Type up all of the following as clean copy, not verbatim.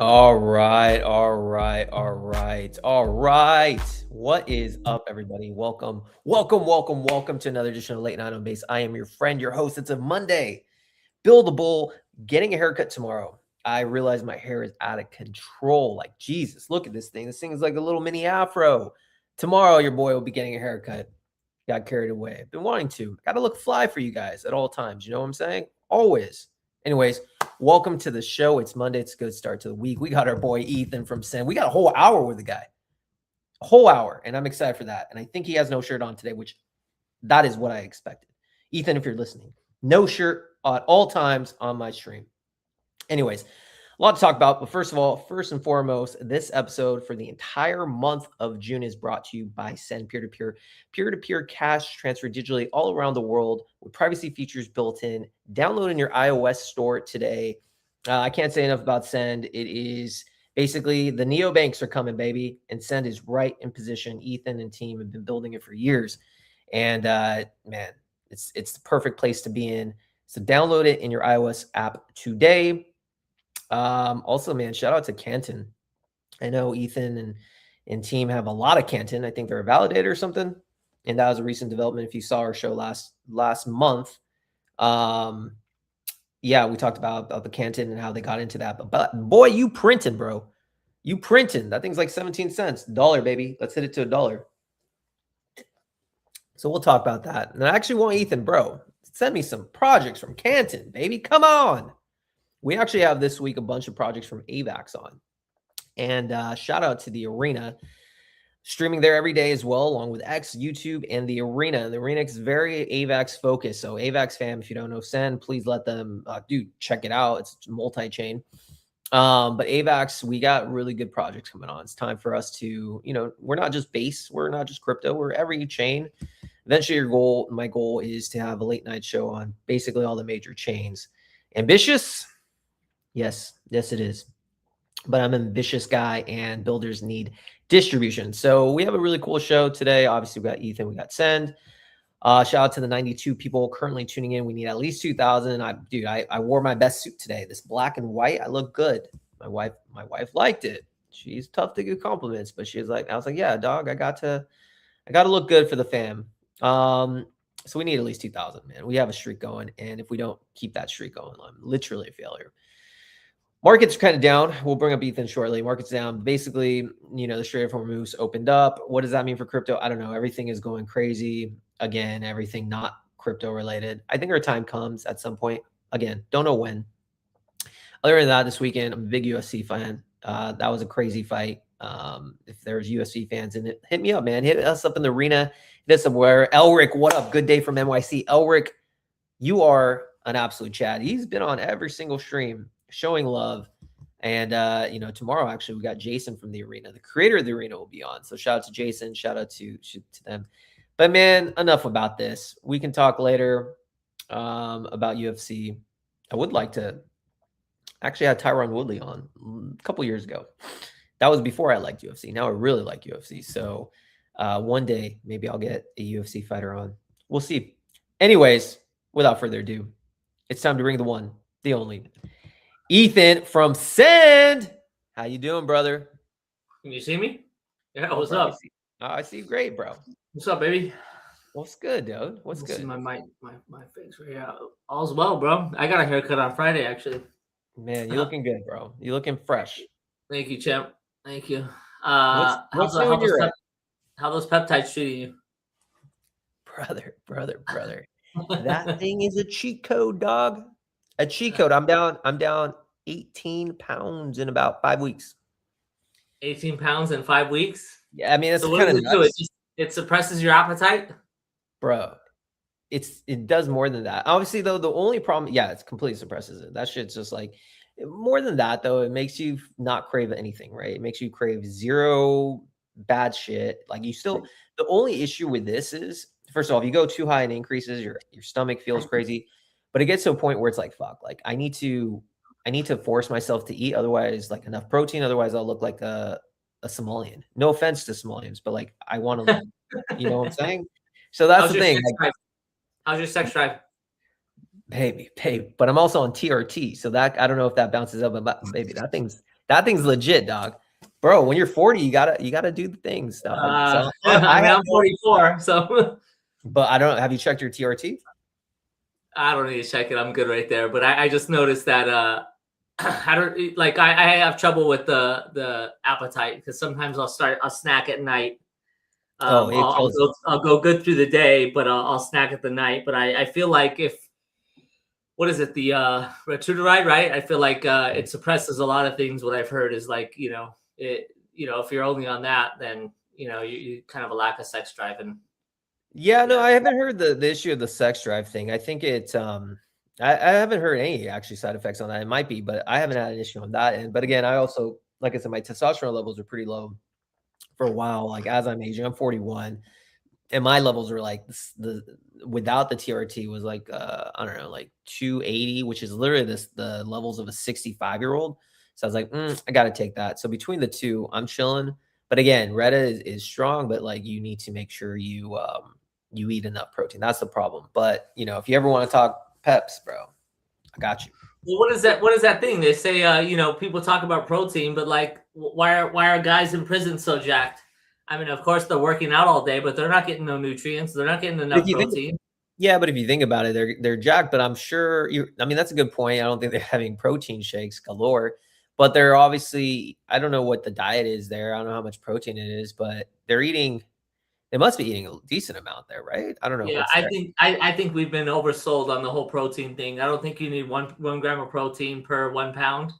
All right. What is up, everybody? Welcome to another edition of Late Night on Base. I am your friend, your host. It's a Monday. Build a bull, getting a haircut tomorrow. I realize my hair is out of control. Like, Jesus, look at this thing. This thing is like a little mini afro. Tomorrow, your boy will be getting a haircut. Got carried away. I've been wanting to. Got to look fly for you guys at all times. You know what I'm saying? Always. Anyways, welcome to the show. It's Monday. It's a good start to the week. We got our boy Ethen from Sen. We got a whole hour with the guy. A whole hour. And I'm excited for that. And I think he has no shirt on today, which that is what I expected. Ethen, if you're listening, no shirt at all times on my stream. Anyways, a lot to talk about. But first of all, first and foremost, this episode for the entire month of June is brought to you by Send peer-to-peer cash transfer digitally all around the world with privacy features built in. Download in your iOS store today. I can't say enough about Send. It is basically the neobanks are coming, baby, and Send is right in position. Ethen and team have been building it for years, and man, it's the perfect place to be in. So download it in your iOS app today. Also, man, shout out to Canton. I know Ethen and team have a lot of Canton. I think they're a validator or something. And that was a recent development. If you saw our show last month, yeah, we talked about the Canton and how they got into that. But boy, you printing, bro. You printing. That thing's like 17 cents. $1, baby. Let's hit it to $1. So we'll talk about that. And I actually want Ethen, bro, send me some projects from Canton, baby. Come on. We actually have this week a bunch of projects from AVAX on. And shout out to the Arena, streaming there every day as well, along with X, YouTube, and the Arena. The Arena is very AVAX focused. So AVAX fam, if you don't know Send, please let them, check it out. It's multi-chain. But AVAX, we got really good projects coming on. It's time for us to, we're not just base, we're not just crypto, we're every chain. Eventually my goal is to have a late night show on basically all the major chains. Ambitious? Yes, it is. But I'm an ambitious guy and builders need distribution. So we have a really cool show today. Obviously, we got Ethen, we got Send. Shout out to the 92 people currently tuning in. We need at least 2,000. I wore my best suit today. This black and white. I look good. My wife liked it. She's tough to give compliments, but I was like, yeah, dog, I got to look good for the fam. So we need at least 2,000, man. We have a streak going, and if we don't keep that streak going, I'm literally a failure. Markets are kind of down. We'll bring up Ethen shortly. Markets down. Basically, the Strait of Hormuz opened up. What does that mean for crypto? I don't know. Everything is going crazy. Again, everything not crypto related. I think our time comes at some point. Again, don't know when. Other than that, this weekend, I'm a big UFC fan. That was a crazy fight. If there's UFC fans in it, hit me up, man. Hit us up in the Arena. Hit us somewhere. Elric, what up? Good day from NYC. Elric, you are an absolute Chad. He's been on every single stream, showing love. And tomorrow actually we got Jason from the Arena, the creator of the Arena, will be on. So shout out to Jason, shout out to them. But man, enough about this. We can talk later about UFC. I would like to actually have Tyron Woodley on a couple years ago. That was before I liked UFC. Now I really like UFC. So one day maybe I'll get a UFC fighter on. We'll see. Anyways, without further ado, it's time to bring the one, the only, Ethen from Send. How you doing, brother? Can you see me? Yeah, what's up? I see you great, bro. What's up, baby? What's good, dude? What's Let's see good? my face right here. All's well, bro. I got a haircut on Friday, actually. Man, you looking good, bro. You looking fresh. Thank you, champ. Thank you. What's new in your end? How those peptides treating Brother. That you? thing is a cheat code, dog. A cheat code. I'm down 18 pounds in about 5 weeks. 18 pounds in 5 weeks. Yeah, I mean, it's So what kind does of it do? nuts, It suppresses your appetite. bro. It does more than that. Obviously, though, the only problem, yeah, it's completely suppresses it. That shit's just like more than that, though. It makes you not crave anything, right? It makes you crave zero bad shit. Like you still, the only issue with this is, first of all, if you go too high in increases, your stomach feels crazy. But it gets to a point where it's like, fuck, like I need to force myself to eat, otherwise, like enough protein, otherwise I'll look like a Somalian. No offense to Somalians, but like I want to, you know what I'm saying? So that's How's the your thing. sex Like, drive? How's your sex drive? baby, but I'm also on TRT, so that I don't know if that bounces up, but baby, that thing's legit, dog, bro. When you're 40, you gotta do the things, dog. So I I mean, have I'm no, 44, so but I don't. Have you checked your TRT? I don't need to check it. I'm good right there. But I just noticed that I don't like I have trouble with the appetite because sometimes I'll snack at night. Oh, it kills it. I'll go good through the day, but I'll snack at the night. But I feel like if what is it, the retuderide, right? I feel like it suppresses a lot of things. What I've heard is like, if you're only on that, then you kind of a lack of sex drive. And Yeah, no, yeah, I haven't heard the issue of the sex drive thing. I think it's I haven't heard any actually side effects on that. It might be, but I haven't had an issue on that end. But again, I also, like I said, my testosterone levels are pretty low for a while. Like as I'm aging, I'm 41. And my levels were like the without the TRT was like I don't know, like 280, which is literally the levels of a 65-year-old. So I was like, I gotta take that. So between the two, I'm chilling. But again, Retta is strong, but like you need to make sure you eat enough protein. That's the problem. But if you ever want to talk peps, bro, I got you. well, what is that thing they say? People talk about protein, but like, why are guys in prison so jacked? I mean, of course they're working out all day, but they're not getting no nutrients. They're not getting But if enough you think protein. Yeah, but if you think about it, they're jacked, but I'm sure I mean, that's a good point. I don't think they're having protein shakes galore, but they're obviously, I don't know what the diet is there. I don't know how much protein it is, but they must be eating a decent amount there, right? I don't know Yeah, what's there. I think we've been oversold on the whole protein thing. I don't think you need one gram of protein per 1 pound.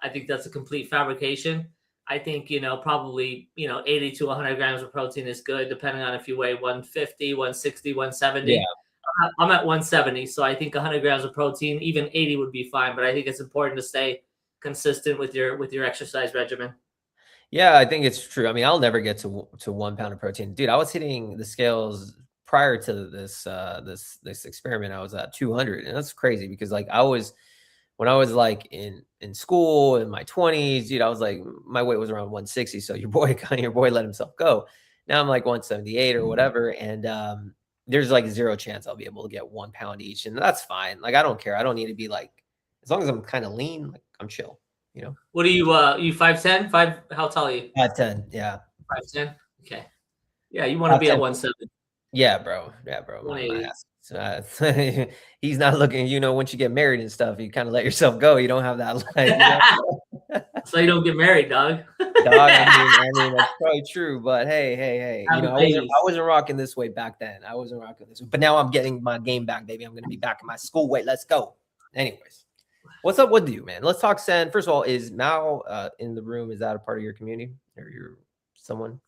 I think that's a complete fabrication. I think probably 80 to 100 grams of protein is good, depending on if you weigh 150, 160, Yeah. 170. I'm at 170, so I think 100 grams of protein, even 80 would be fine. But I think it's important to stay consistent with your exercise regimen. Yeah, I think it's true. I mean, I'll never get to 1 pound of protein. Dude, I was hitting the scales prior to this experiment. I was at 200, and that's crazy because like when I was like in school in my 20s, dude, I was like my weight was around 160. So your boy let himself go. Now I'm like 178 or whatever, and there's like zero chance I'll be able to get 1 pound each, and that's fine. Like I don't care. I don't need to be like, as long as I'm kind of lean, like I'm chill. You know, What are you 5'10"? How tall are you? 5'10", yeah, 5'10"? Okay. Yeah, you want to be at 5'10". 170. Yeah, bro. Yeah, bro. My 180. ass. He's not looking. Once you get married and stuff, you kind of let yourself go. You don't have that, like, So you don't get married, dog. dog. I Have mean, that's probably true. But hey. the I wasn't. I babies. wasn't rocking this weight back then. I wasn't rocking this, but now I'm getting my game back, baby. I'm gonna be back in my school weight. Let's go. Anyways, what's up with you, man? Let's talk Sen. First of all, is Mal in the room? Is that a part of your community or your someone?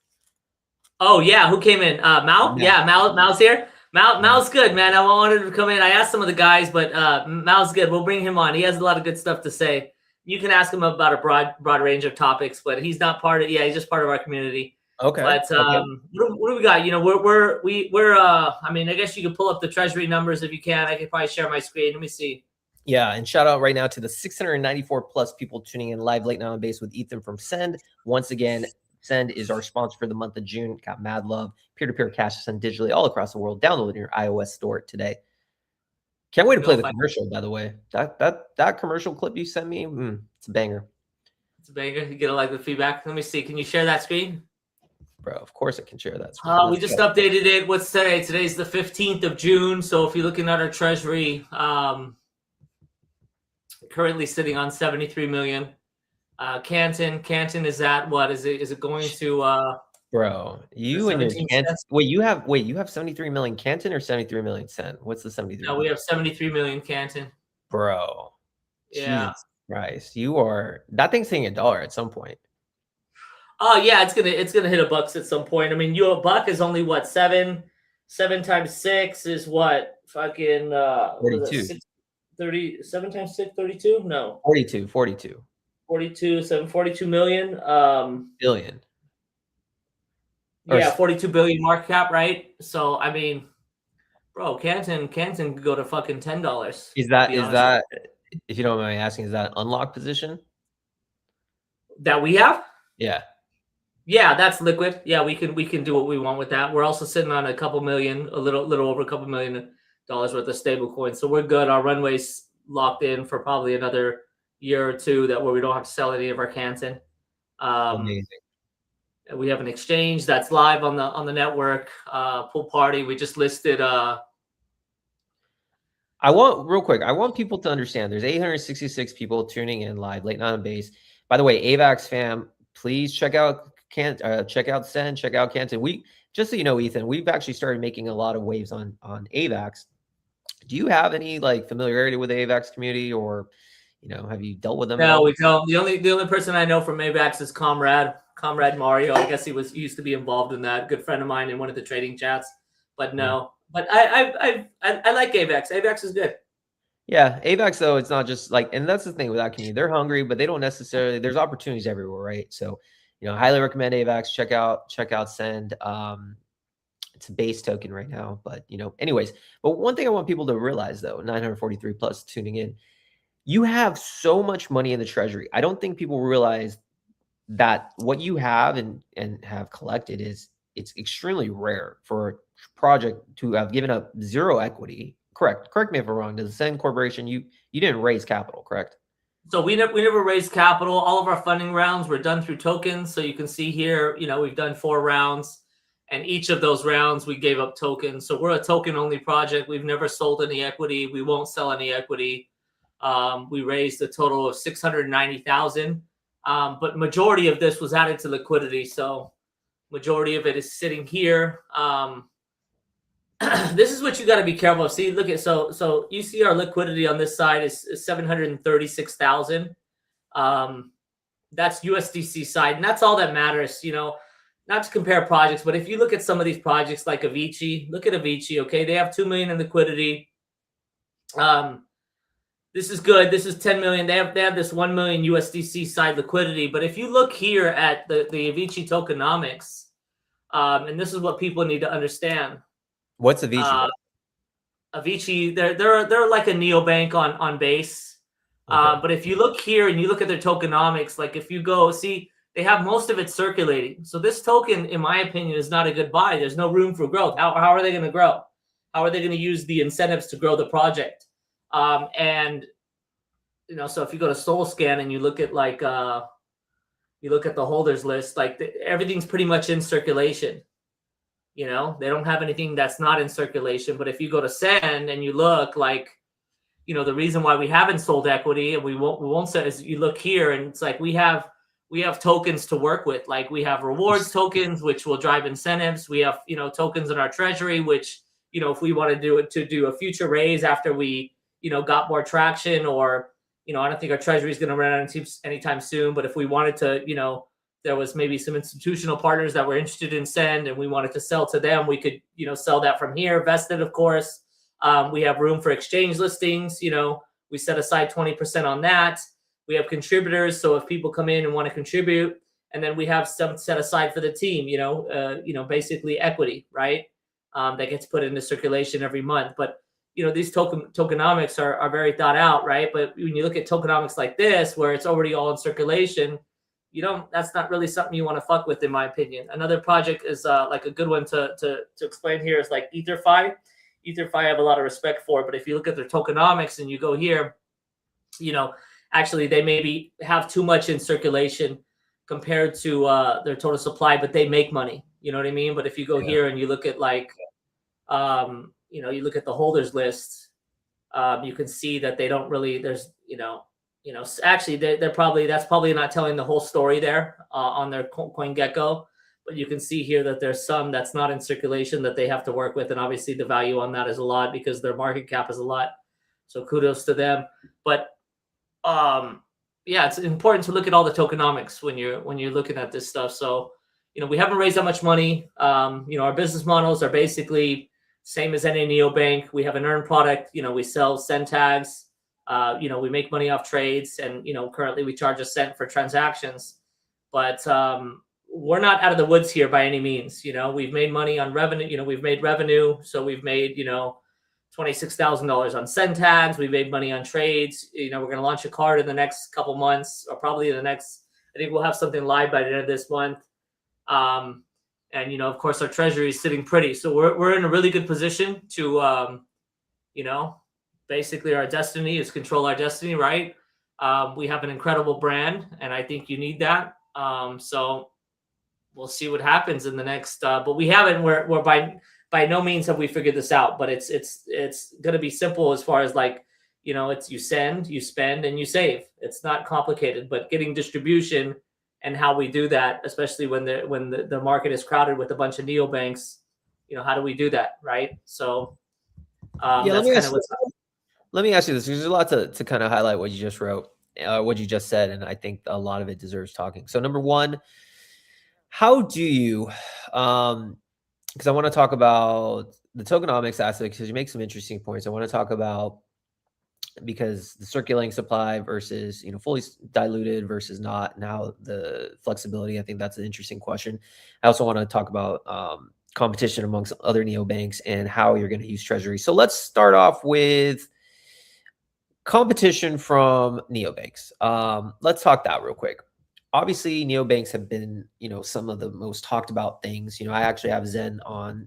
Oh yeah, who came in? Mal? Mal. Yeah, Mal's here. Mal. Mal's good, man. I wanted to come in. I asked some of the guys, but Mal's good. We'll bring him on. He has a lot of good stuff to say. You can ask him about a broad range of topics, but he's not part of. Yeah, he's just part of our community. Okay. But Okay. what do we got? I mean, I guess you could pull up the treasury numbers if you can. I could probably share my screen. Let me see. Yeah, and shout out right now to the 694 plus people tuning in live late now on base with Ethen from Send. Once again, Send is our sponsor for the month of June. Got mad love, peer-to-peer cash to send digitally all across the world. Download it in your iOS store today. Can't wait to play the commercial, by the way. That commercial clip you sent me, it's a banger. It's a banger. You get a like the feedback. Let me see. Can you share that screen? Bro, of course I can share that screen. We Let's just go. updated it. What's today? Today's the 15th of June. So if you're looking at our treasury, currently sitting on 73 million. Canton is at what? Is it going to Bro, you and your 17 Canton. cents? Wait, you have 73 million Canton or 73 million Cent? What's the 73 No, we have 73 million Canton. Bro, Yeah. Jesus Christ. You are that thing's hitting $1 at some point. Oh yeah, it's gonna hit $1 at some point. I mean, a buck is only what, 7 times 6 is what, fucking what is 42. it, 30, 7 times 6, 32? No, 42. 42 million. Billion. Or Yeah, 42 billion market cap, right? So I mean, bro, Canton could go to fucking $10. is that if you don't mind me asking, is that an unlocked position? That we have? Yeah. Yeah, that's liquid. Yeah, we can do what we want with that. We're also sitting on a couple million, a little over a couple $1 million worth of stable coins. So we're good. Our runway's locked in for probably another year or two where we don't have to sell any of our Canton. Amazing. We have an exchange that's live on the network. Pool party. We just listed I want people to understand there's 866 people tuning in live late night on base. By the way, AVAX fam, please check out Sen, check out Canton. We just so you know, Ethan, we've actually started making a lot of waves on AVAX. Do you have any like familiarity with the AVAX community, or have you dealt with them? No, we don't. The only person I know from AVAX is Comrade Mario. I guess he used to be involved in that. Good friend of mine in one of the trading chats. But no. But I like AVAX. AVAX is good. Yeah, AVAX though, it's not just like, and that's the thing with that community. They're hungry, but they don't necessarily. There's opportunities everywhere, right? So, highly recommend AVAX. Check out Send. It's a base token right now, but anyways. But one thing I want people to realize though, 943 plus tuning in, you have so much money in the treasury. I don't think people realize that what you have and have collected it's extremely rare for a project to have given up zero equity. Correct me if I'm wrong. Does the Send Corporation, you didn't raise capital, correct? So we never raised capital. All of our funding rounds were done through tokens. So you can see here, we've done 4 rounds, and each of those rounds we gave up tokens. So we're a token only project. We've never sold any equity. We won't sell any equity. We raised a total of 690,000, but majority of this was added to liquidity. So majority of it is sitting here. This is what you got to be careful of. See, look at so you see our liquidity on this side is 736,000. That's USDC side, and that's all that matters. Not to compare projects, but if you look at some of these projects like Avicii, look at Avicii. Okay, they have 2 million in liquidity. This is good. This is 10 million. They have this 1 million USDC side liquidity. But if you look here at the Avicii tokenomics, and this is what people need to understand. What's Avicii? Avicii, they're like a neobank on base. Okay. But if you look here and you look at their tokenomics, like if you go see, they have most of it circulating. So this token, in my opinion, is not a good buy. There's no room for growth. How are they going to grow? How are they going to use the incentives to grow the project? And so if you go to SoulScan and you look at you look at the holders list, like everything's pretty much in circulation. They don't have anything that's not in circulation. But if you go to Send and you look the reason why we haven't sold equity and we won't sell is you look here and it's like we have tokens to work with. Like we have rewards tokens, which will drive incentives. We have, tokens in our treasury, which, if we want to do a future raise after we, got more traction, or, I don't think our treasury is going to run out anytime soon. But if we wanted to, there was maybe some institutional partners that were interested in Send and we wanted to sell to them, we could, sell that from here, vested, of course. We have room for exchange listings. We set aside 20% on that. We have contributors. So if people come in and want to contribute, and then we have some set aside for the team, basically equity, right? That gets put into circulation every month. But, these tokenomics are very thought out, right? But when you look at tokenomics like this, where it's already all in circulation, that's not really something you want to fuck with, in my opinion. Another project is like a good one to explain here is like EtherFi. EtherFi I have a lot of respect for, but if you look at their tokenomics and you go here, actually they maybe have too much in circulation compared to their total supply, but they make money. You know what I mean? But if you go here and you look at like, you look at the holders list, you can see that they don't really. There's actually that's probably not telling the whole story there on their CoinGecko. But you can see here that there's some that's not in circulation that they have to work with, and obviously the value on that is a lot because their market cap is a lot. So kudos to them. But it's important to look at all the tokenomics when you're looking at this stuff. So we haven't raised that much money. Our business models are basically same as any neobank. We have an earn product. We sell cent tags. We make money off trades, and currently we charge a cent for transactions. But we're not out of the woods here by any means. We've made money on revenue. We've made revenue, so we've made $26,000 on cent tags. We made money on trades. We're going to launch a card in the next couple months, or probably in the next. I think we'll have something live by the end of this month. And of course, our treasury is sitting pretty. So we're in a really good position to, basically our destiny is control our destiny, right? We have an incredible brand, and I think you need that. So we'll see what happens in the next. But we haven't. We're by no means have we figured this out. But it's going to be simple as far as like, it's you send, you spend, and you save. It's not complicated, but getting distribution and how we do that, especially when the market is crowded with a bunch of neobanks, how do we do that, right? So let me ask you this. There's a lot to kind of highlight what you just wrote, what you just said, and I think a lot of it deserves talking. So number one, how do you, because I want to talk about the tokenomics aspect, because you make some interesting points. I want to talk about, because the circulating supply versus fully diluted versus not, now the flexibility, I think that's an interesting question. I also want to talk about competition amongst other neobanks and how you're going to use treasury. So let's start off with competition from neobanks. Let's talk that real quick. Obviously, neobanks have been, some of the most talked about things. I actually have Zen on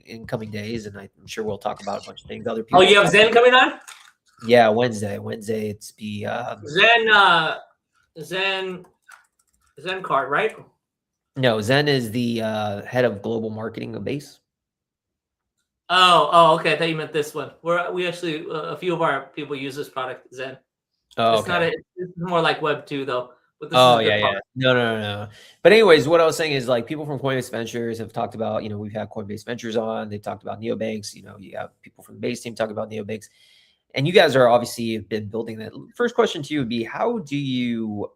in coming days, and I'm sure we'll talk about a bunch of things. Other people. Oh, you have Zen coming on? Yeah, Wednesday. It's the Zen card, right? No, Zen is the head of global marketing of Base. Oh, okay. I thought you meant this one. We actually a few of our people use this product, Zen. Oh, it's not. It's more like Web 2 though. But this is yeah. No. But anyways, what I was saying is like people from Coinbase Ventures have talked about. We've had Coinbase Ventures on. They've talked about neobanks. You have people from the Base team talking about neobanks. And you guys are obviously been building that. First question to you would be, how do you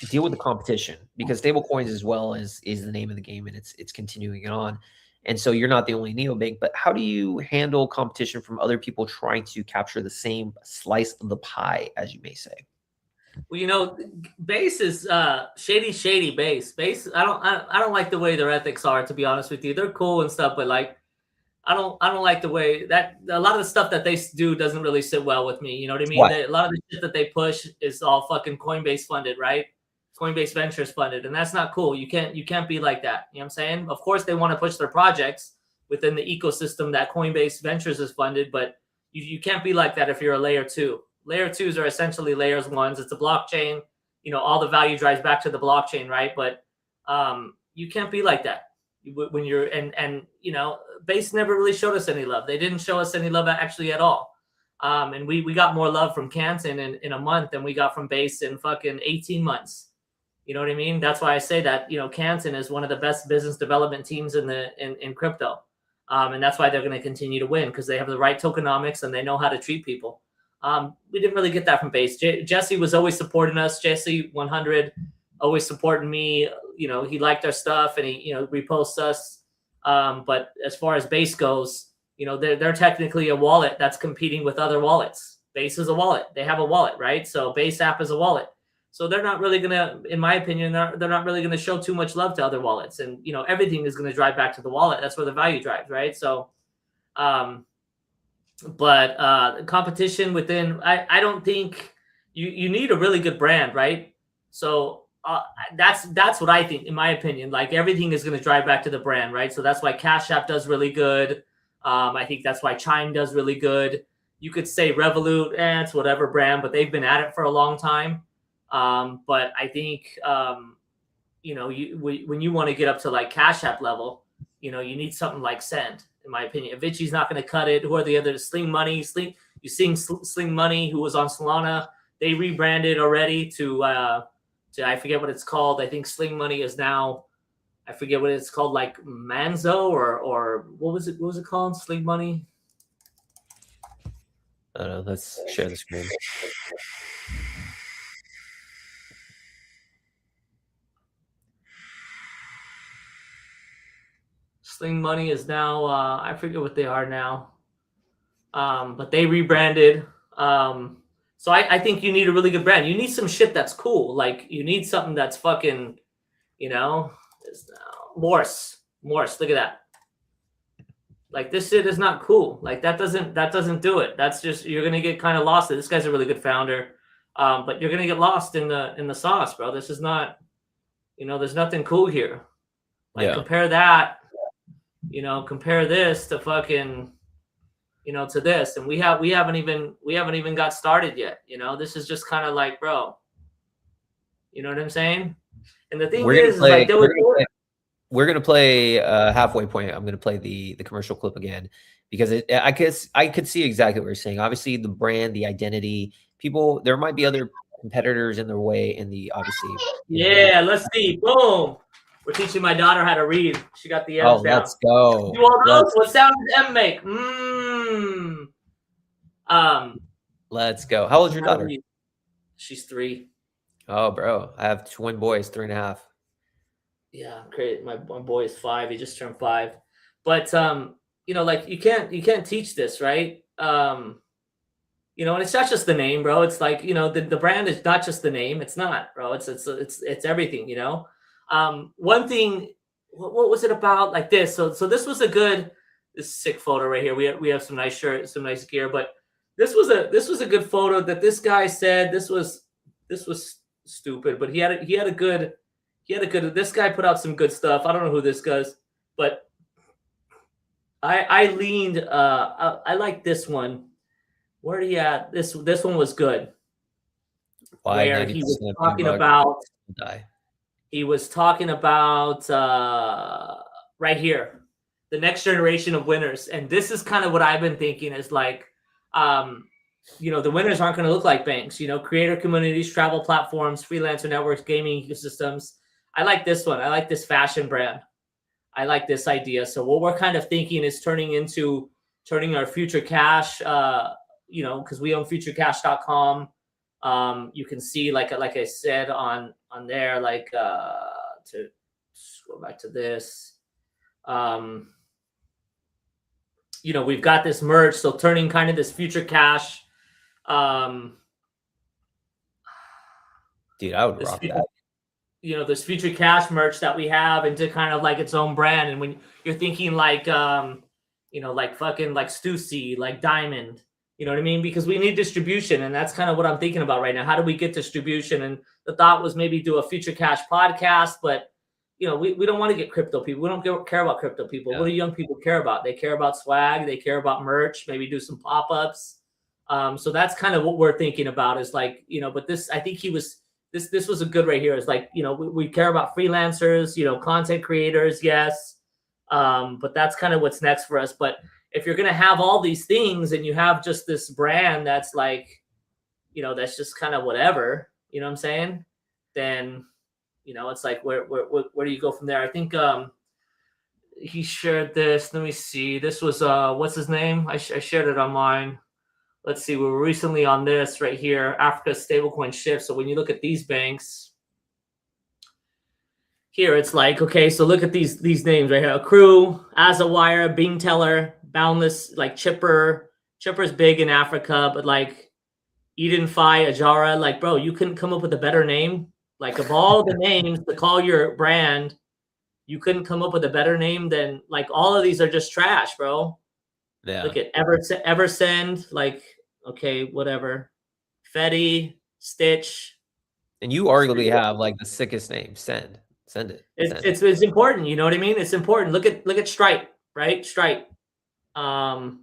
deal with the competition? Because stable coins as well is the name of the game, and it's continuing on. And so you're not the only neobank, but how do you handle competition from other people trying to capture the same slice of the pie, as you may say? Well, Base is shady Base. Base, I don't like the way their ethics are, to be honest with you. They're cool and stuff, but like I don't like the way that a lot of the stuff that they do doesn't really sit well with me. You know what I mean? A lot of the shit that they push is all fucking Coinbase funded, right? Coinbase Ventures funded, and that's not cool. You can't be like that. You know what I'm saying? Of course, they want to push their projects within the ecosystem that Coinbase Ventures is funded, but you can't be like that if you're a layer 2. Layer 2s are essentially layers 1s. It's a blockchain. All the value drives back to the blockchain, right? But you can't be like that when you're and Base never really showed us any love. They didn't show us any love actually at all. And we got more love from Canton in a month than we got from Base in fucking 18 months. You know what I mean? That's why I say that, Canton is one of the best business development teams in crypto. And that's why they're going to continue to win, because they have the right tokenomics and they know how to treat people. We didn't really get that from Base. Jesse was always supporting us. Jesse 100 always supporting me. He liked our stuff and he, reposts us. But as far as Base goes, they're technically a wallet that's competing with other wallets. Base is a wallet. They have a wallet, right? So Base app is a wallet. So they're not really going to, in my opinion, they're not really going to show too much love to other wallets. And, everything is going to drive back to the wallet. That's where the value drives, right? So, but competition within, I don't think you need a really good brand, right? So that's what I think, in my opinion. Like everything is going to drive back to the brand, right? So that's why Cash App does really good. I think that's why Chime does really good. You could say Revolut, it's whatever brand, but they've been at it for a long time. But I think, when you want to get up to like Cash App level, you need something like Send, in my opinion. Avicii's not going to cut it. Who are the others? Sling Money. You seeing Sling Money, who was on Solana. They rebranded already to I forget what it's called. I think Sling Money is now, I forget what it's called, like Manzo or what was it? What was it called? Sling Money. I don't know. Let's share the screen. Sling Money is now, I forget what they are now, but they rebranded. So I think you need a really good brand. You need some shit that's cool. Like you need something that's fucking, Morse. Look at that. Like this shit is not cool. Like that doesn't do it. That's just, you're gonna get kind of lost. This guy's a really good founder, but you're gonna get lost in the sauce, bro. This is not, there's nothing cool here. Like compare that. Compare this to fucking, to this, and we haven't even got started yet. This is just kind of like, bro, you know what I'm saying? And the thing is like we're gonna play halfway point. I'm gonna play the commercial clip again because I could see exactly what you're saying. Obviously, the brand, the identity, people. There might be other competitors in their way, and obviously. Yeah, let's see. Boom. We're teaching my daughter how to read. She got the M's down. Let's go. You all know what sound does M make? Let's go. How old is your daughter? She's 3. Oh, bro. I have twin boys, 3.5. Yeah, great. My boy is 5. He just turned 5. But like you can't teach this, right? And it's not just the name, bro. It's like, the brand is not just the name. It's not, bro. It's everything, One thing, what was it about? Like this. So this was this sick photo right here. We have some nice shirts, some nice gear, but this was a good photo that this guy said this was stupid, but he had a good, this guy put out some good stuff. I don't know who this does, but I leaned, I like this one. Where are you at? This one was good. Where he was talking about, he was talking about right here, the next generation of winners. And this is kind of what I've been thinking is like, the winners aren't going to look like banks, creator communities, travel platforms, freelancer networks, gaming ecosystems. I like this one. I like this fashion brand. I like this idea. So what we're kind of thinking is turning our future cash, because we own futurecash.com. You can see, like I said on there, like to go back to this, we've got this merch. So turning kind of this future cash, dude, I would rock that. This future cash merch that we have into kind of like its own brand. And when you're thinking like, like fucking like Stussy, like Diamond, you know what I mean? Because we need distribution, and that's kind of what I'm thinking about right now. How do we get distribution? And the thought was maybe do a Future Cash podcast, but we don't want to get crypto people. We don't care about crypto people. Yeah. What do young people care about? They care about swag. They care about merch. Maybe do some pop-ups. So that's kind of what we're thinking about. Is like, but this, I think this was a good right here. Is like, we care about freelancers, content creators, yes. But that's kind of what's next for us. But if you're going to have all these things and you have just this brand that's like, that's just kind of whatever, you know what I'm saying? Then, it's like, where do you go from there? I think he shared this. Let me see. This was, what's his name? I shared it online. Let's see. We were recently on this right here, Africa's stablecoin shift. So when you look at these banks, here it's like, okay, so look at these names right here. Accrue, Azawire, Bing Teller, Boundless, like Chipper. Chipper's big in Africa, but like Edenfi, Ajara, like, bro, you couldn't come up with a better name. Like, of all the names to call your brand, you couldn't come up with a better name than, like, all of these are just trash, bro. Yeah. Look at Eversend, like, okay, whatever. Fetty, Stitch. And you arguably have like the sickest name. Send it. It's important. You know what I mean? It's important. Look at Stripe, right? Stripe. Cash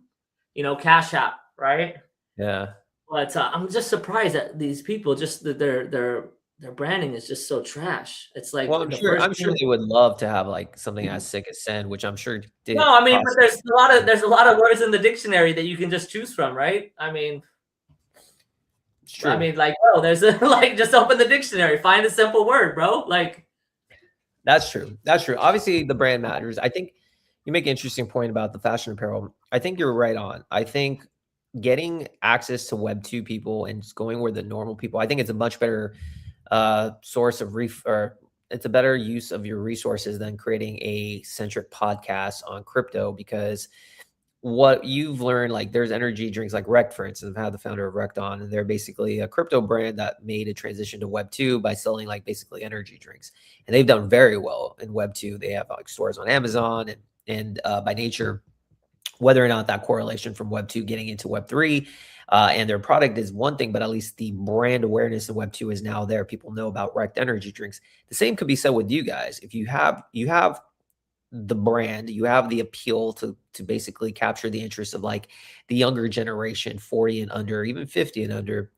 App, right? Yeah. But I'm just surprised that these people they're their branding is just so trash. It's like Well, I'm the sure first I'm year. sure they would love to have like something as sick as Send, which I'm sure did No, I mean, but cost. there's a lot of words in the dictionary that you can just choose from, right? It's true. Like, oh, there's a like just open the dictionary, find a simple word, bro. Like, That's true. That's true. Obviously, the brand matters. I think you make an interesting point about the fashion apparel. I think you're right on. I think getting access to Web 2 people and just going where the normal people, I think it's a much better source of or it's a better use of your resources than creating a centric podcast on crypto, because what you've learned, like there's energy drinks like Rect, for instance. I've had the founder of Rect on, and they're basically a crypto brand that made a transition to Web 2 by selling like basically energy drinks. And they've done very well in Web 2. They have like stores on Amazon, and by nature, whether or not that correlation from Web 2 getting into Web 3 and their product is one thing, but at least the brand awareness in Web 2 is now there. People know about Rect energy drinks. The same could be said with you guys. If you have the brand, you have the appeal to basically capture the interest of like the younger generation, 40 and under, even 50 and under.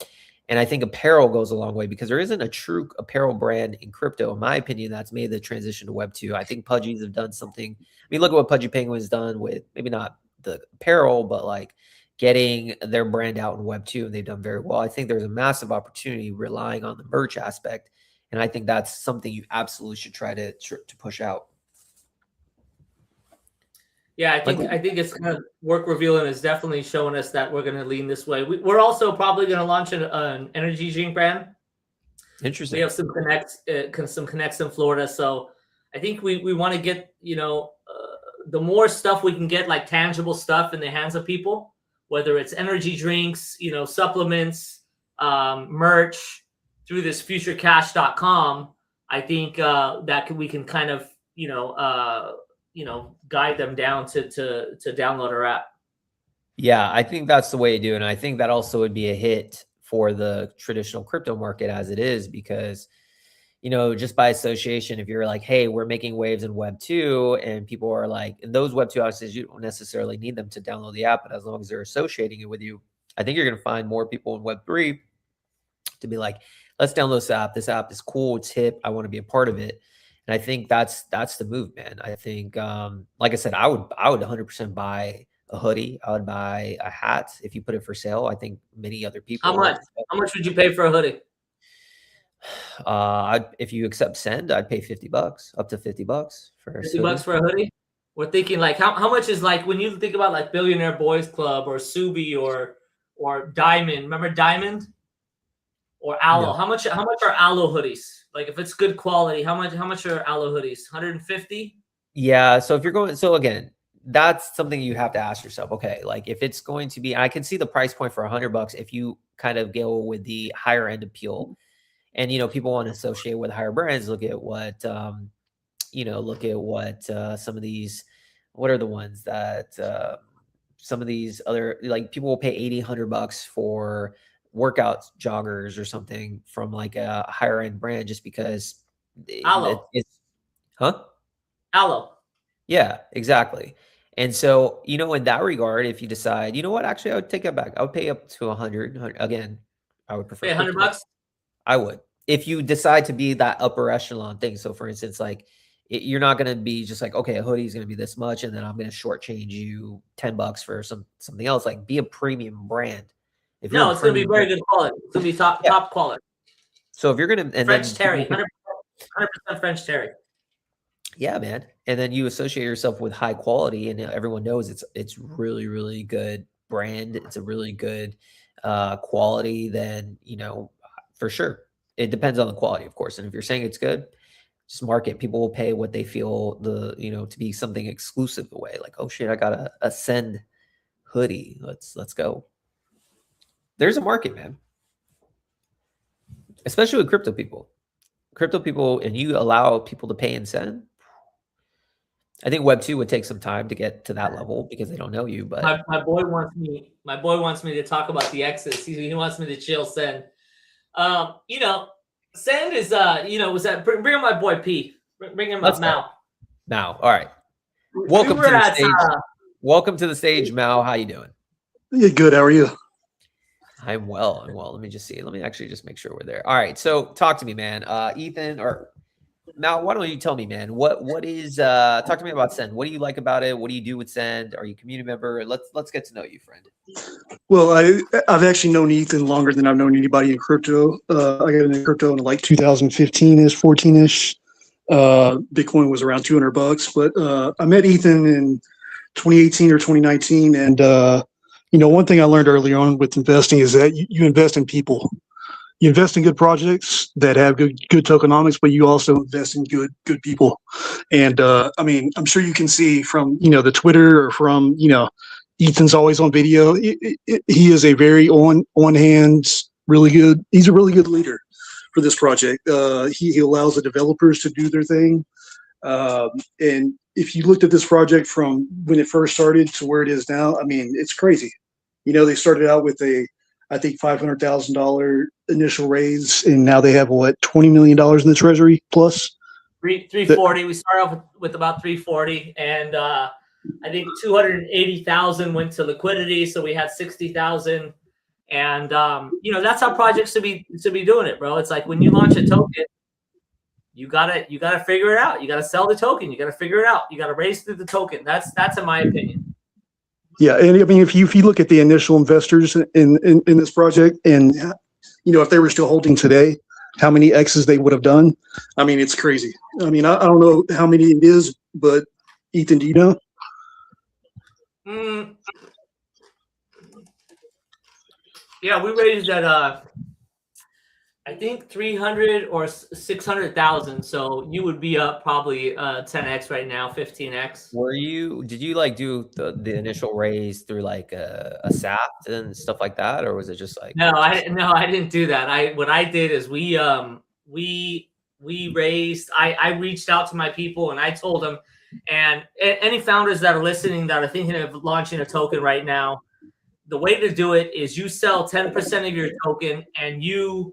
And I think apparel goes a long way, because there isn't a true apparel brand in crypto, in my opinion, that's made the transition to Web 2. I think Pudgies have done something. I mean, look at what Pudgy Penguin's done with maybe not the apparel, but like getting their brand out in Web 2, and they've done very well. I think there's a massive opportunity relying on the merch aspect. And I think that's something you absolutely should try to push out. yeah, I think it's kind of work revealing is definitely showing us that we're going to lean this way. We're also probably going to launch an energy drink brand. Interesting. We have some connects in Florida, so I think we want to get the more stuff we can get, like tangible stuff in the hands of people, whether it's energy drinks, supplements, merch through this futurecash.com. I think we can kind of guide them down to download our app. Yeah, I think that's the way to do it. And I think that also would be a hit for the traditional crypto market as it is, because, just by association, if you're like, hey, we're making waves in Web 2, and people are like, in those Web 2 houses, you don't necessarily need them to download the app, but as long as they're associating it with you, I think you're going to find more people in Web 3 to be like, let's download this app. This app is cool. It's hip. I want to be a part of it. And I think that's the move, man. I think, like I said, I would 100% buy a hoodie. I would buy a hat if you put it for sale. I think many other people. How much? How much would you pay for a hoodie? If you accept Send, I'd pay $50, up to $50 for $50 for a hoodie. We're thinking like how much is, like, when you think about like Billionaire Boys Club or Subi or Diamond. Remember Diamond or Aloe? No. How much are Aloe hoodies? Like, if it's good quality, how much are Aloe hoodies? 150? Yeah. So if you're going, so again, that's something you have to ask yourself. Okay, like if it's going to be, I can see the price point for $100 if you kind of go with the higher end appeal, and people want to associate with higher brands. Look at what some of these, what are the ones that some of these other, like, people will pay $80-100 for workout joggers or something from like a higher end brand just because Aloe. it's Aloe. Yeah, exactly. And so, in that regard, if you decide, what, actually, I would take it back. I would pay up to 100. Again, I would prefer Pay $100. I would. If you decide to be that upper echelon thing. So for instance, like you're not going to be just like, okay, a hoodie is going to be this much, and then I'm going to shortchange you $10 for something else. Like, be a premium brand. If no, it's going to be very good quality. It's going to be top quality. So if you're going to, French Terry, 100% French Terry. Yeah, man. And then you associate yourself with high quality, and everyone knows it's really, really good brand. It's a really good quality. Then, for sure. It depends on the quality, of course. And if you're saying it's good, just market. People will pay what they feel to be something exclusive away. Like, oh shit, I got a Send hoodie. Let's go. There's a market, man. Especially with crypto people. And you allow people to pay in Send. I think Web 2 would take some time to get to that level because they don't know you. But my boy wants me to talk about the X's. He wants me to chill Send. Send is was that bring in my boy P. Bring him up, Mao. Mao. All right. Welcome to the stage. Welcome to the stage, Mao. How you doing? Yeah, good. How are you? I'm well. I'm well. Let me just see. Let me actually just make sure we're there. All right. So talk to me, man. Ethen or Mal, why don't you tell me, man? What is talk to me about Send. What do you like about it? What do you do with Send? Are you a community member? Let's get to know you, friend. Well, I've actually known Ethen longer than I've known anybody in crypto. I got into crypto in like 2015-ish, 14-ish. Bitcoin was around $200, but I met Ethen in 2018 or 2019, and one thing I learned early on with investing is that you invest in people. You invest in good projects that have good tokenomics, but you also invest in good people. And I'm sure you can see from the Twitter or from Ethan's always on video. He is a very on hands, really good. He's a really good leader for this project. He allows the developers to do their thing. And if you looked at this project from when it first started to where it is now, I mean, it's crazy. They started out with I think $500,000 initial raise, and now they have $20 million in the treasury plus 340. We started off with about 340, and I think 280,000 went to liquidity, so we had 60,000. And that's how projects should be doing it, bro. It's like when you launch a token, you gotta figure it out. You gotta sell the token. You gotta figure it out. You gotta raise through the token. That's in my opinion. Yeah, and I mean, if you look at the initial investors in this project, and if they were still holding today, how many X's they would have done? I mean, it's crazy. I mean, I don't know how many it is, but Ethen, do you know? Yeah, we raised at I think 300 or 600,000. So you would be up probably 10x right now, 15x. Did you like do the initial raise through like a SAP and stuff like that, or was it just like? No, I didn't do that. What I did is we raised. I reached out to my people and I told them, and any founders that are listening that are thinking of launching a token right now, the way to do it is you sell 10% of your token and you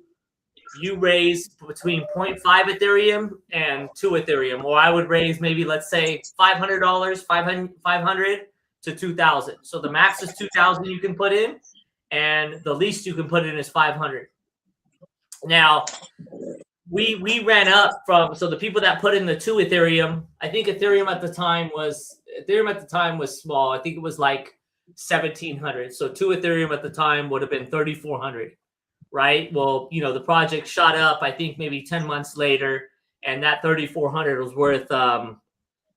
raise between 0.5 Ethereum and 2 Ethereum, or I would raise maybe, let's say $500, 500 to 2,000. So the max is 2,000 you can put in, and the least you can put in is 500. Now, we ran up from, so the people that put in the 2 Ethereum, I think Ethereum at the time was small. I think it was like 1,700. So 2 Ethereum at the time would have been 3,400. Right. Well, the project shot up, I think maybe 10 months later, and that 3,400 was worth, I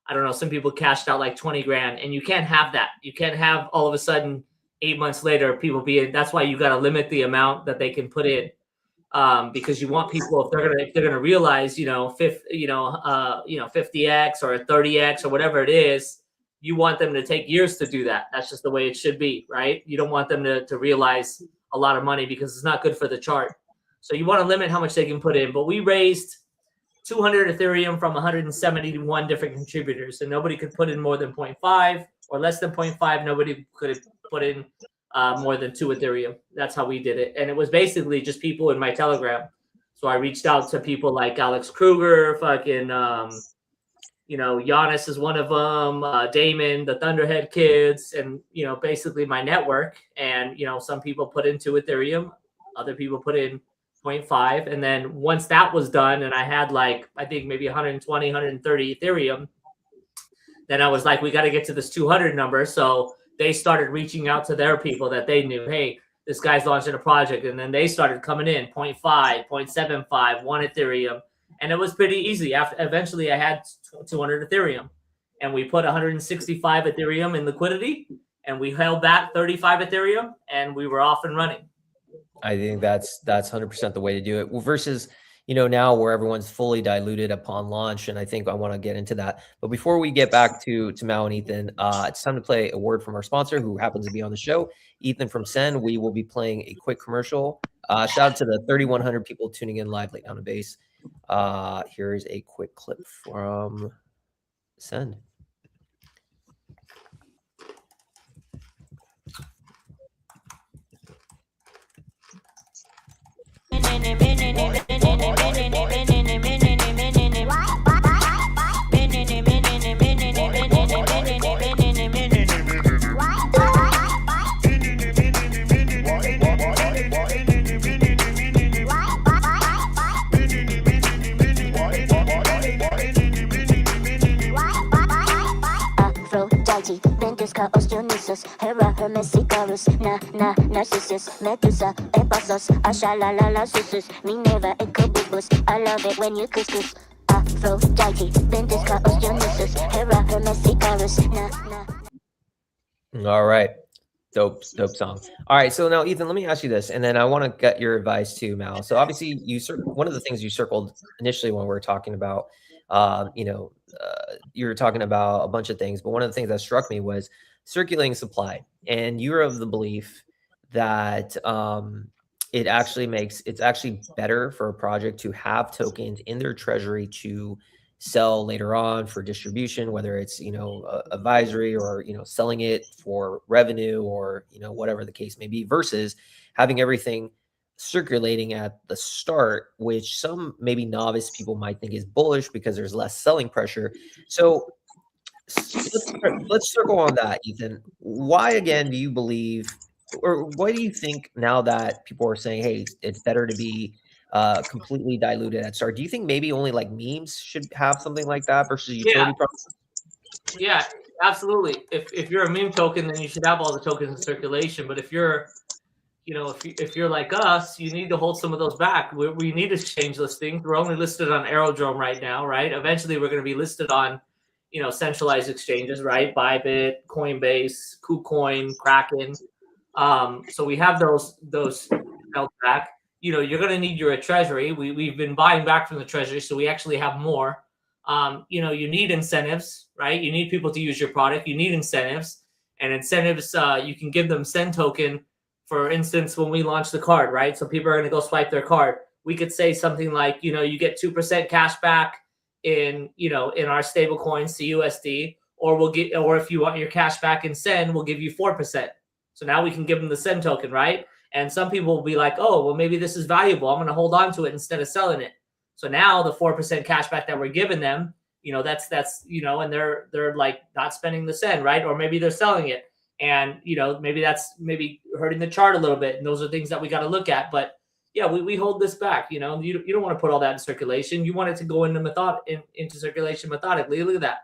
don't know, some people cashed out like 20 grand, and you can't have that. You can't have all of a sudden 8 months later people that's why you got to limit the amount that they can put in, because you want people, if they're gonna realize, 50x or 30x or whatever it is, you want them to take years to do that. That's just the way it should be, right? You don't want them to realize a lot of money because it's not good for the chart. So you want to limit how much they can put in. But we raised 200 Ethereum from 171 different contributors, and nobody could put in more than 0.5 or less than 0.5. Nobody could put in more than 2 Ethereum. That's how we did it. And it was basically just people in my Telegram. So I reached out to people like Alex Kruger, fucking, Giannis is one of them, Damon, the Thunderhead kids, and, basically my network. And, some people put in 2 Ethereum, other people put in 0.5. And then once that was done, and I had like, I think maybe 120, 130 Ethereum, then I was like, we got to get to this 200 number. So they started reaching out to their people that they knew, hey, this guy's launching a project. And then they started coming in 0.5, 0.75, 1 Ethereum. And it was pretty easy. Eventually, I had 200 Ethereum, and we put 165 Ethereum in liquidity, and we held that 35 Ethereum, and we were off and running. I think that's 100% the way to do it. Versus, now where everyone's fully diluted upon launch, and I think I want to get into that. But before we get back to Mao and Ethen, it's time to play a word from our sponsor, who happens to be on the show, Ethen from Send. We will be playing a quick commercial. Shout out to the 3,100 people tuning in live late on the base. Here is a quick clip from Send. Indica, Osteonisus, Hera, Hermes, Icarus, Narcissus, Medusa, Ephasos, Ashalalala, Susus, Minerva, Incubus. I love it when you couscous. Aphrodite, Indica, Osteonisus, Hera, Hermes, Icarus, All right. Dope song. All right. So now, Ethen, let me ask you this, and then I want to get your advice too, Mal. So obviously, one of the things you circled initially when we were talking about, you were talking about a bunch of things, but one of the things that struck me was circulating supply, and you're of the belief that it's actually better for a project to have tokens in their treasury to sell later on for distribution, whether it's advisory or selling it for revenue or whatever the case may be, versus having everything circulating at the start, which some maybe novice people might think is bullish because there's less selling pressure. So let's circle on that, Ethen. Why again do you believe, or why do you think now that people are saying, hey, it's better to be completely diluted at start? Do you think maybe only like memes should have something like that versus utility products? Yeah, absolutely. If you're a meme token, then you should have all the tokens in circulation. But if you're if you're like us, you need to hold some of those back. We need to change listings. We're only listed on Aerodrome right now, right? Eventually, we're going to be listed on, centralized exchanges, right? Bybit, Coinbase, KuCoin, Kraken. So we have those held back. You're going to need your treasury. We've been buying back from the treasury, so we actually have more. You need incentives, right? You need people to use your product. You need incentives, and incentives, you can give them Send token. For instance, when we launch the card, right? So people are going to go swipe their card. We could say something like, you get 2% cash back in our stable coin, CUSD, or if you want your cash back in Send, we'll give you 4%. So now we can give them the Send token, right? And some people will be like, oh, well, maybe this is valuable. I'm going to hold on to it instead of selling it. So now the 4% cash back that we're giving them, that's and they're like not spending the Send, right? Or maybe they're selling it. And maybe that's hurting the chart a little bit, and those are things that we got to look at. But yeah, we hold this back. You don't want to put all that in circulation. You want it to go into circulation methodically. Look at that.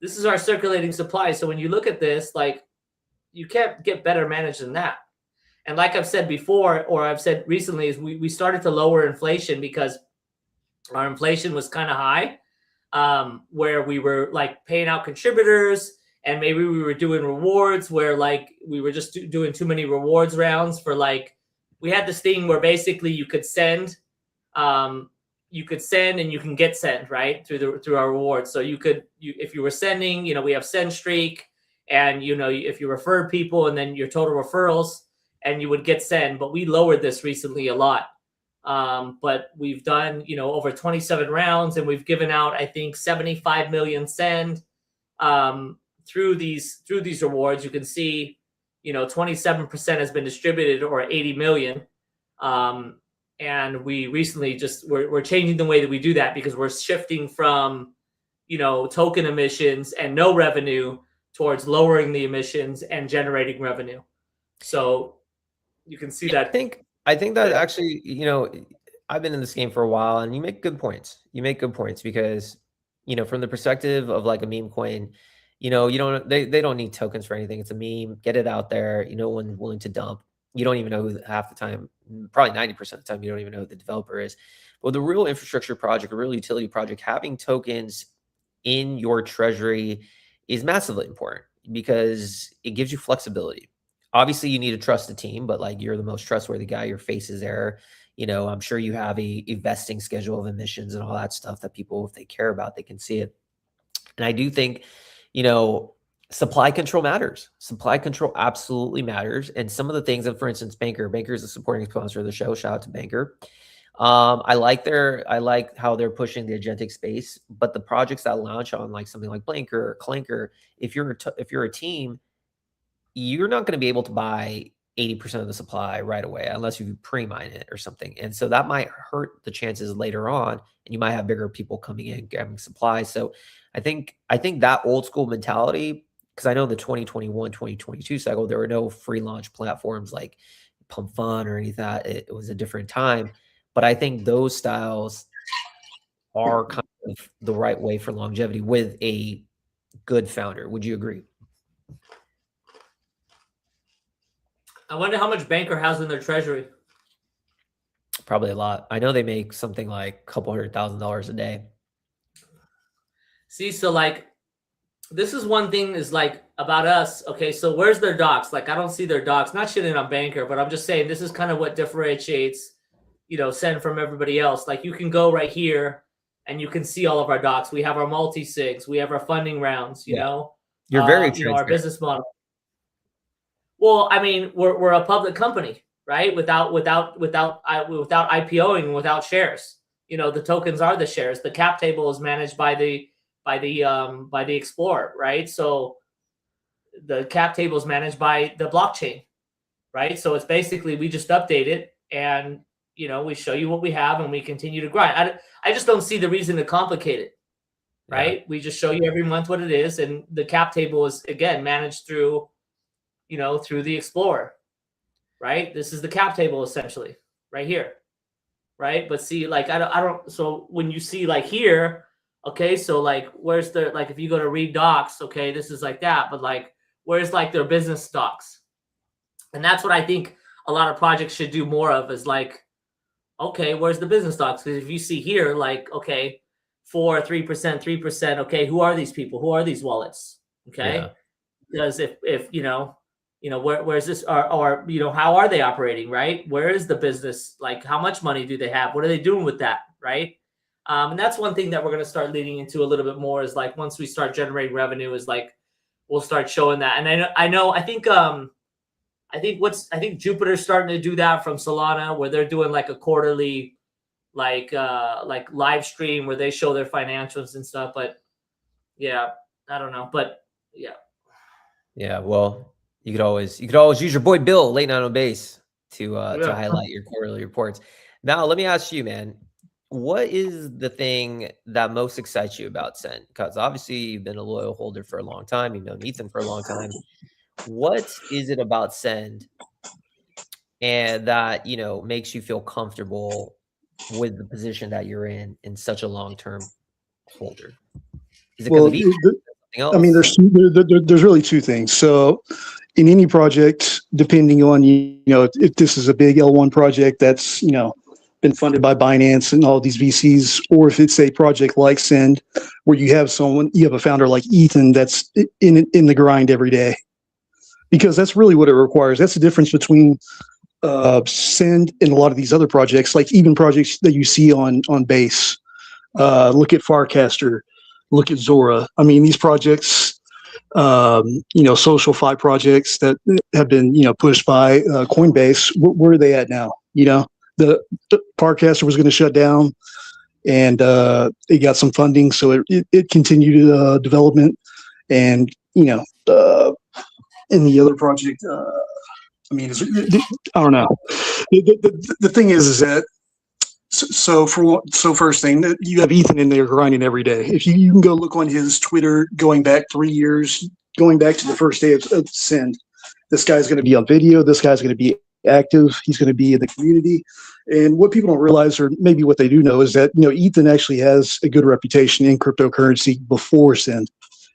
This is our circulating supply. So when you look at this, like, you can't get better managed than that. And like I've said before, or I've said recently, is we started to lower inflation because our inflation was kind of high, where we were like paying out contributors. And maybe we were doing rewards where like we were just doing too many rewards rounds for like, we had this thing where basically you could send and you can get sent, right? Through our rewards. So if you were sending, we have Send Streak, and if you refer people and then your total referrals, and you would get Send. But we lowered this recently a lot. But we've done, over 27 rounds, and we've given out, I think, 75 million Send. Through these rewards. You can see, 27% has been distributed, or 80 million. And we recently we're changing the way that we do that, because we're shifting from, token emissions and no revenue towards lowering the emissions and generating revenue. So you can see that. I think that actually, I've been in this game for a while, and you make good points. Because, from the perspective of like a meme coin, they don't need tokens for anything. It's a meme. Get it out there. No one willing to dump. You don't even know who, half the time, probably 90% of the time, you don't even know who the developer is. But the real infrastructure project, a real utility project, having tokens in your treasury is massively important, because it gives you flexibility. Obviously, you need to trust the team, but like, you're the most trustworthy guy. Your face is there. I'm sure you have a vesting schedule of emissions and all that stuff that people, if they care about, they can see it. And I do think, supply control matters. Supply control absolutely matters. And some of the things that, for instance, Banker is a supporting sponsor of the show. Shout out to Banker. I like how they're pushing the agentic space, but the projects that launch on like something like Blanker or Clanker, if you're a team, you're not going to be able to buy 80% of the supply right away unless you pre-mine it or something. And so that might hurt the chances later on, and you might have bigger people coming in, grabbing supply. So I think that old school mentality, because I know the 2021, 2022 cycle, there were no free launch platforms like Pump Fun or any of that. It was a different time. But I think those styles are kind of the right way for longevity with a good founder. Would you agree? I wonder how much Banker has in their treasury. Probably a lot. I know they make something like a couple $100,000 a day. See, so like, this is one thing is like about us. Okay, so where's their docs? Like, I don't see their docs. Not shitting on Banker, but I'm just saying this is kind of what differentiates, Send from everybody else. Like, you can go right here and you can see all of our docs. We have our multi-sigs. We have our funding rounds. You're very our business model. Well, I mean, we're a public company, right? Without IPOing, without shares. The tokens are the shares. The cap table is managed by the Explorer, right? So the cap table is managed by the blockchain, right? So it's basically we just update it and we show you what we have and we continue to grind. I just don't see the reason to complicate it, right? Yeah. We just show you every month what it is, and the cap table is again managed through through the Explorer, right? This is the cap table essentially right here, right? But see, like I don't. So when you see like here, okay, so like where's the like if you go to read docs, okay, this is like that, but like where's like their business docs, and that's what I think a lot of projects should do more of is like, okay, where's the business docs? Because if you see here, like okay, 4%, 3%, 3%, okay, who are these people? Who are these wallets? Okay, yeah. Because if where's this or how are they operating, right? Where is the business? Like how much money do they have? What are they doing with that, right? And that's one thing that we're going to start leading into a little bit more is like once we start generating revenue is like we'll start showing that. And I think Jupiter's starting to do that from Solana where they're doing like a quarterly like live stream where they show their financials and stuff. But yeah, I don't know. But yeah. Yeah, well, you could always use your boy Bill late night on base to highlight your quarterly reports. Now, let me ask you, man, what is the thing that most excites you about Send? Because obviously you've been a loyal holder for a long time. You've known Ethen for a long time. What is it about Send and that makes you feel comfortable with the position that you're in such a long-term holder? Is it because of Ethen? I mean, there's really two things. So in any project, depending on, if this is a big L1 project that's, been funded by Binance and all these VCs, or if it's a project like Send, where you have a founder like Ethen that's in the grind every day, because that's really what it requires. That's the difference between Send and a lot of these other projects, like even projects that you see on Base. Look at Farcaster. Look at Zora. I mean, these projects, social fi projects that have been, pushed by Coinbase. Where are they at now? The Farcaster was going to shut down, and it got some funding, so it continued development. And in the other project, I mean, I don't know. The thing is that. So first thing, you have Ethen in there grinding every day. If you can go look on his Twitter, going back 3 years, going back to the first day of Send, this guy's going to be on video. This guy's going to be active. He's going to be in the community. And what people don't realize, or maybe what they do know, is that Ethen actually has a good reputation in cryptocurrency before Send.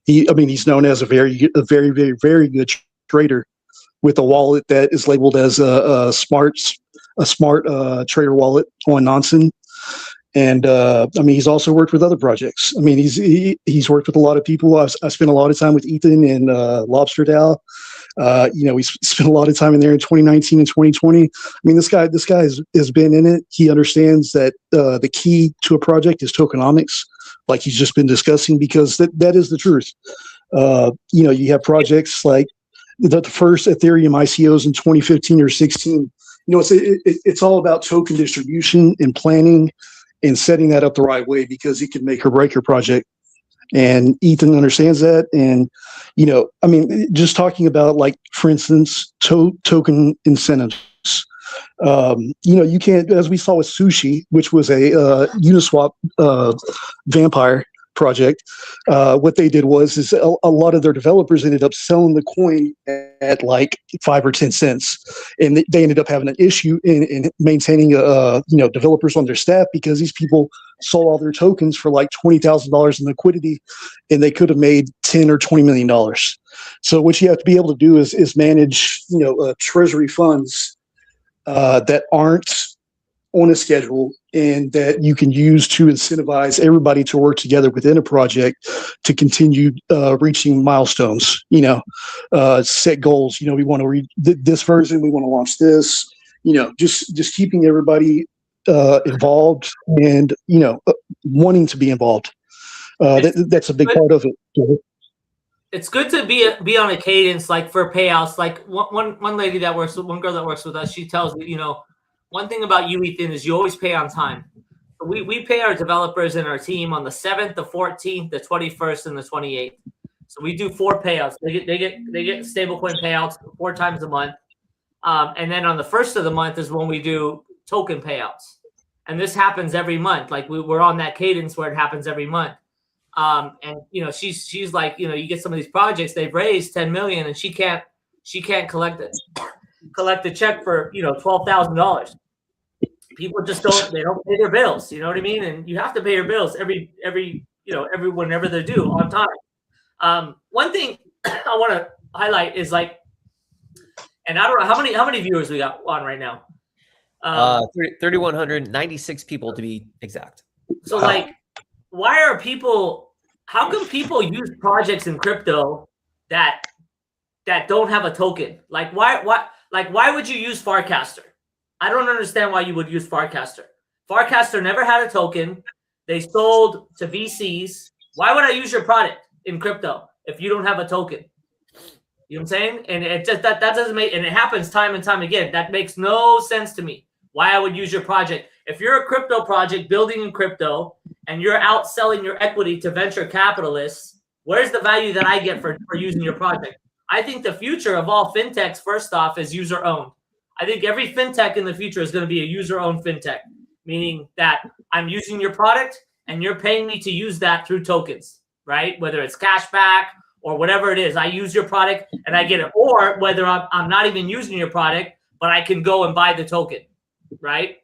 He's known as a very, very, very good trader with a wallet that is labeled as a smart trader wallet on Nansen. And he's also worked with other projects. I mean, he's worked with a lot of people. I spent a lot of time with Ethen in Lobster DAO. We spent a lot of time in there in 2019 and 2020. I mean, this guy has been in it. He understands that the key to a project is tokenomics, like he's just been discussing, because that is the truth. You have projects like the first Ethereum ICOs in 2015 or 16. It's all about token distribution and planning and setting that up the right way, because it can make or break your project. And Ethen understands that. And, just talking about, like, for instance, token incentives. You can't, as we saw with Sushi, which was a Uniswap vampire project, what they did is a lot of their developers ended up selling the coin at like 5 or 10 cents, and they ended up having an issue in maintaining developers on their staff because these people sold all their tokens for like $20,000 in liquidity, and they could have made $10 or $20 million. So what you have to be able to do is manage treasury funds that aren't on a schedule and that you can use to incentivize everybody to work together within a project to continue reaching milestones, set goals. We want to read this version. We want to launch this, just keeping everybody involved and, wanting to be involved. That's a big part of it. It's good to be on a cadence, like for payouts. Like one lady that works with, one girl that works with us, she tells me, one thing about you, Ethen, is you always pay on time. We pay our developers and our team on the 7th, the 14th, the 21st, and the 28th. So we do 4 payouts. They get stablecoin payouts 4 times a month, and then on the 1st of the month is when we do token payouts. And this happens every month. Like we're on that cadence where it happens every month. And she's like, you get some of these projects they've raised 10 million, and she can't collect a check for $12,000. People just don't pay their bills. You know what I mean? And you have to pay your bills every whenever they're due on time. One thing I want to highlight is and I don't know how many viewers we got on right now. 3,196 people to be exact. So how come people use projects in crypto that don't have a token? Why would you use Farcaster? I don't understand why you would use Farcaster. Farcaster never had a token. They sold to VCs. Why would I use your product in crypto if you don't have a token? You know what I'm saying? And it just that doesn't make, and it happens time and time again. That makes no sense to me. Why I would use your project. If you're a crypto project building in crypto and you're out selling your equity to venture capitalists, where's the value that I get for using your project? I think the future of all fintechs, first off, is user-owned. I think every fintech in the future is going to be a user-owned fintech, meaning that I'm using your product and you're paying me to use that through tokens, right? Whether it's cashback or whatever it is, I use your product and I get it. Or whether I'm not even using your product, but I can go and buy the token, right?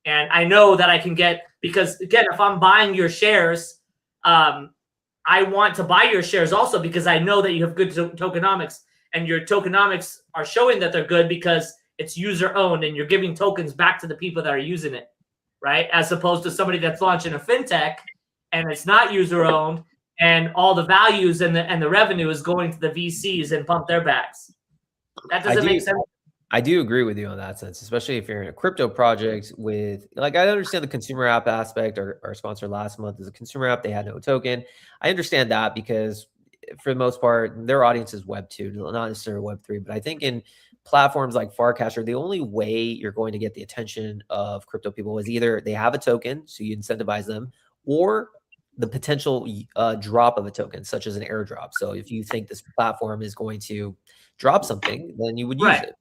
And I know that I can get, because again, if I'm buying your shares, I want to buy your shares also because I know that you have good tokenomics, and your tokenomics are showing that they're good because it's user owned and you're giving tokens back to the people that are using it, right? As opposed to somebody that's launching a fintech and it's not user owned and all the values and the revenue is going to the VCs and pump their backs. That doesn't make sense. I do agree with you on that sense, especially if you're in a crypto project with, I understand the consumer app aspect. Our sponsor last month is a consumer app. They had no token. I understand that because for the most part, their audience is Web 2, not necessarily Web 3. But I think in platforms like Farcaster, the only way you're going to get the attention of crypto people is either they have a token, so you incentivize them, or the potential drop of a token, such as an airdrop. So if you think this platform is going to drop something, then you would use it.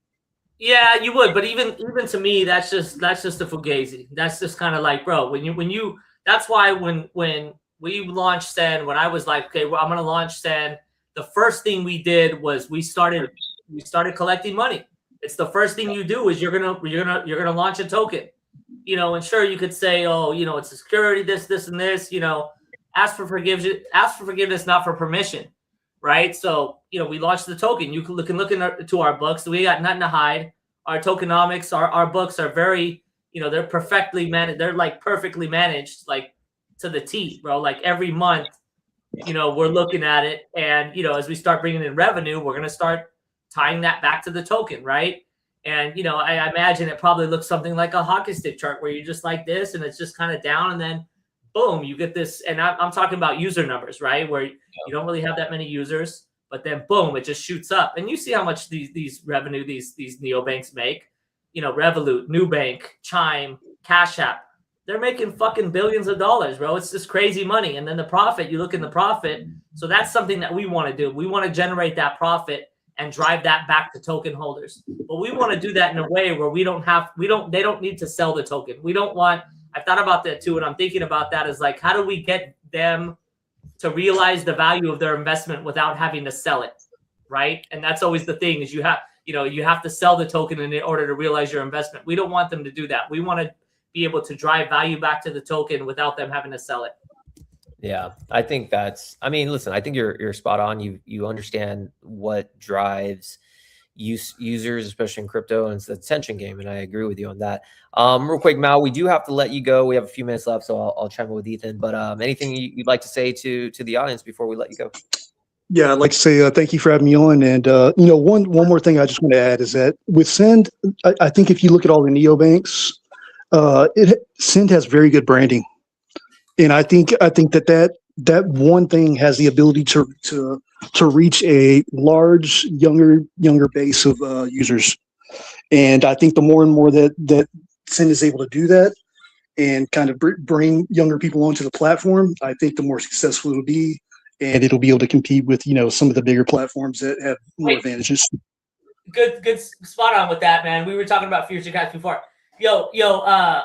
Yeah, you would, but even to me, that's just a fugazi. That's just kind of like, bro, when you that's why when we launched Sen, when I was like, okay, well, I'm gonna launch Sen, the first thing we did was we started collecting money. It's the first thing you do is you're gonna launch a token, and sure you could say, oh, it's a security, this and this, ask for forgiveness, not for permission. Right. So, we launched the token. You can look into our books. We got nothing to hide. Our tokenomics, our books are very, they're perfectly managed. They're like perfectly managed, like to the T, bro. Like every month, we're looking at it. And, as we start bringing in revenue, we're going to start tying that back to the token. Right. And, I imagine it probably looks something like a hockey stick chart where you're just like this and it's just kind of down and then boom, you get this. And I'm talking about user numbers, right? Where you don't really have that many users, but then boom, it just shoots up. And you see how much these revenue, these neobanks make, Revolut, Nubank, Chime, Cash App, they're making fucking billions of dollars, bro. It's just crazy money. And then the profit, you look in the profit. So that's something that we want to do. We want to generate that profit and drive that back to token holders. But we want to do that in a way where they don't need to sell the token. I've thought about that too. And I'm thinking about that is like, how do we get them to realize the value of their investment without having to sell it, right? And that's always the thing is you have to sell the token in order to realize your investment. We don't want them to do that. We want to be able to drive value back to the token without them having to sell it. Yeah, I think that's. I mean, listen, I think you're spot on. You understand what drives users, especially in crypto, and it's the attention game, and I agree with you on that. Real quick, Mal, we do have to let you go. We have a few minutes left, so I'll chime in with Ethen. But anything you'd like to say to the audience before we let you go? Yeah, I'd like to say thank you for having me on. And one more thing I just want to add is that with Send, I think if you look at all the neobanks, Send has very good branding, and I think that one thing has the ability to reach a large younger base of users. And I think the more and more that Send is able to do that and kind of bring younger people onto the platform, I think the more successful it'll be, and it'll be able to compete with some of the bigger platforms that have more advantages. Good spot on with that, man. We were talking about future guys before. Yo, a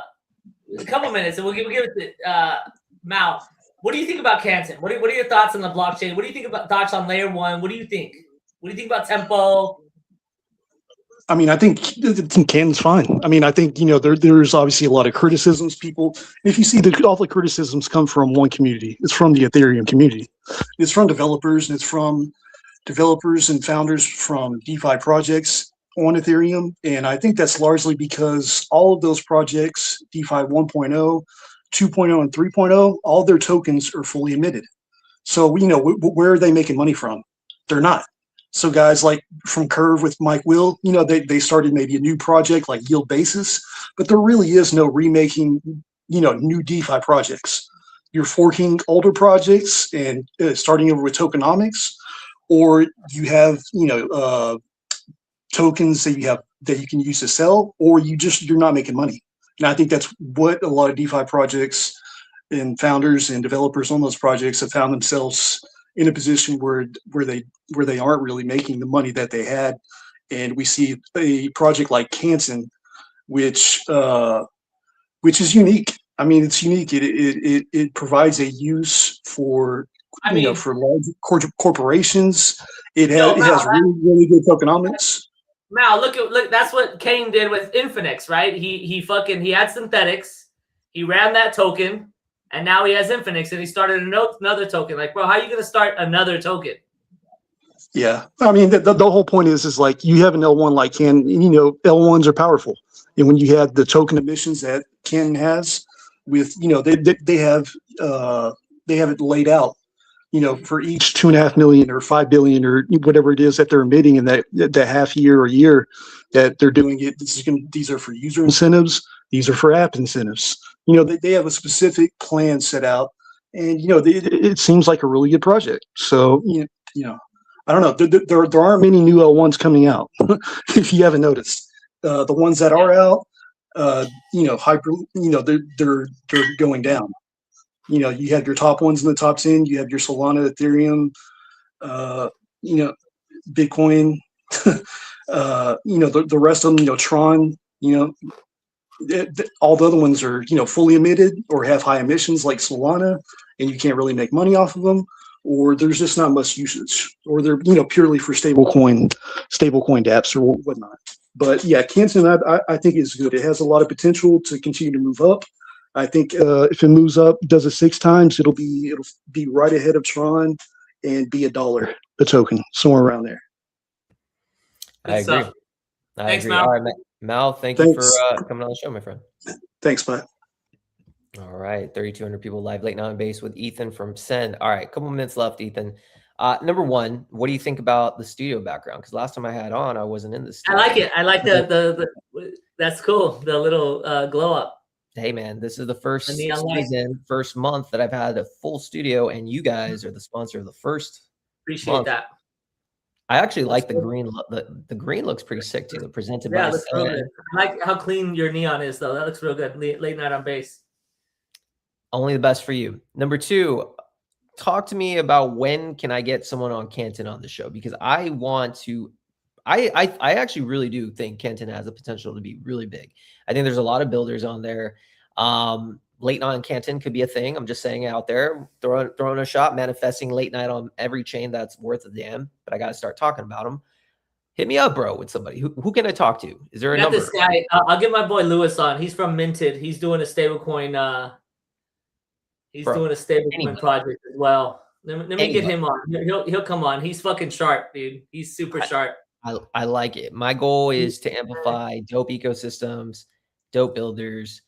couple minutes, and we'll give it to Mal. What do you think about Canton? What are your thoughts on the blockchain? What do you think about thoughts on layer one? What do you think? What do you think about tempo? I mean, I think Canton's fine. I mean, I think there's obviously a lot of criticisms. People, if you see all the criticisms come from one community, it's from the Ethereum community. It's from developers, and it's from developers and founders from DeFi projects on Ethereum. And I think that's largely because all of those projects, DeFi 1.0, 2.0, and 3.0, all their tokens are fully emitted. So where are they making money from? They're not. So guys like from Curve with Mike Will, they started maybe a new project like Yield Basis, but there really is no remaking, new DeFi projects. You're forking older projects and starting over with tokenomics, or you have, tokens that you can use to sell, or you're not making money. And I think that's what a lot of DeFi projects and founders and developers on those projects have found themselves in a position where they aren't really making the money that they had. And we see a project like Canton, which is unique. I mean, it's unique. It provides a use for for large corporations. It has really good tokenomics. Now look, that's what Kane did with Infinix, right? He had synthetics, he ran that token, and now he has Infinix, and he started another token. Like, bro, how are you gonna start another token? Yeah, I mean the whole point is like you have an L1 like Ken, L1s are powerful, and when you have the token emissions that Ken has, with they have it laid out. For each 2.5 million or 5 billion or whatever it is that they're emitting in that half year or year that they're doing it, these are for user incentives. These are for app incentives. They have a specific plan set out, and it seems like a really good project. So I don't know. There aren't many new L1s coming out. If you haven't noticed, the ones that are out, they're going down. You have your top ones in the top 10. You have your Solana, Ethereum, Bitcoin. The rest of them, Tron. All the other ones are fully emitted or have high emissions like Solana, and you can't really make money off of them, or there's just not much usage, or they're purely for stablecoin dApps or whatnot. But yeah, Canton I think is good. It has a lot of potential to continue to move up. I think if it moves up, does it 6 times, it'll be right ahead of Tron and be $1 a token, somewhere around there. I agree. Thanks, agree. Mal. All right, Mal, thanks you for coming on the show, my friend. Thanks, Matt. All right, 3,200 people live late now on base with Ethen from Send. All right, a couple minutes left, Ethen. Number one, what do you think about the studio background? Because last time I had on, I wasn't in the studio. I like it. I like the that's cool. The little glow up. Hey man, this is the first season, first month that I've had a full studio, and you guys are the sponsor of the first. Appreciate that. I actually like the green. The green looks pretty sick too. Presented by looks real good. I like how clean your neon is though. That looks real good. Late night on base. Only the best for you. Number two, talk to me about when can I get someone on Canton on the show, because I want to. I actually really do think Canton has the potential to be really big. I think there's a lot of builders on there. late night on Canton could be a thing. I'm just saying it out there, throwing a shot, manifesting late night on every chain that's worth a damn. But I got to start talking about them. Hit me up, bro, with somebody. Who can I talk to? Is there a number? This guy. I'll get my boy Lewis on. He's from Minted. He's doing a stablecoin. He's doing a stablecoin project as well. Let me get him on. He'll come on. He's fucking sharp, dude. He's super sharp. I like it. My goal is to amplify dope ecosystems, dope builders,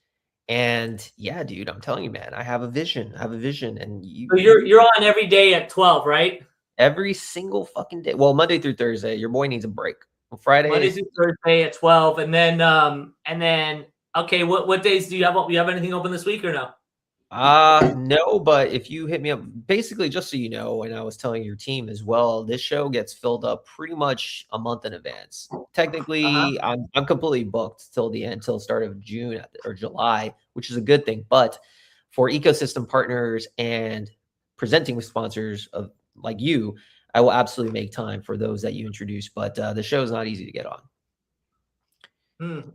and yeah, dude, I'm telling you, man, I have a vision. And So you're on every day at 12, right? Every single fucking day. Well, Monday through Thursday. Your boy needs a break. On Friday, Monday through Thursday at 12, and then okay, what days do you have? You have anything open this week or no? No, but if you hit me up, basically, just so you know, and I was telling your team as well, this show gets filled up pretty much a month in advance. Technically, I'm completely booked till the start of June or July, which is a good thing. But for ecosystem partners and presenting with sponsors of like you, I will absolutely make time for those that you introduce. But the show is not easy to get on.